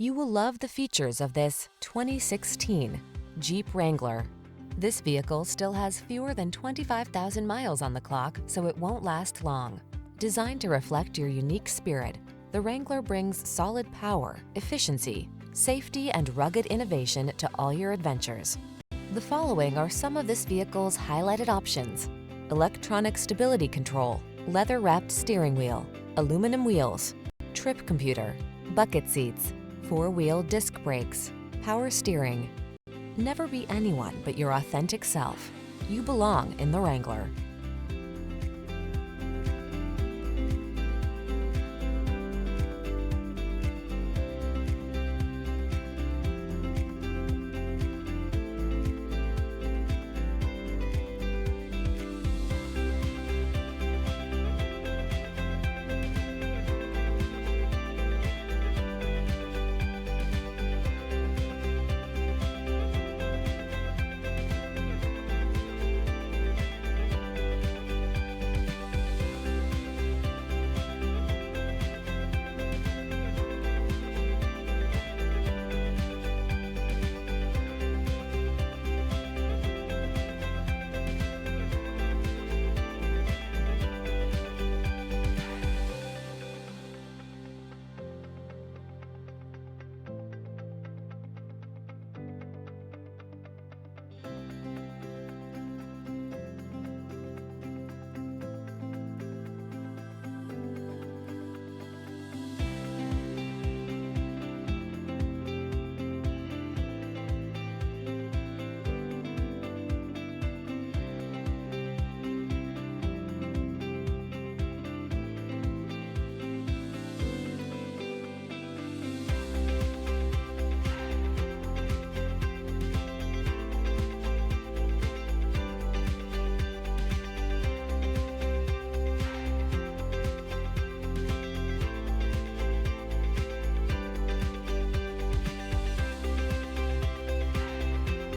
You will love the features of this 2016 Jeep Wrangler. This vehicle still has fewer than 25,000 miles on the clock, so it won't last long. Designed to reflect your unique spirit, the Wrangler brings solid power, efficiency, safety, and rugged innovation to all your adventures. The following are some of this vehicle's highlighted options: electronic stability control, leather-wrapped steering wheel, aluminum wheels, trip computer, bucket seats, four-wheel disc brakes, power steering. Never be anyone but your authentic self. You belong in the Wrangler.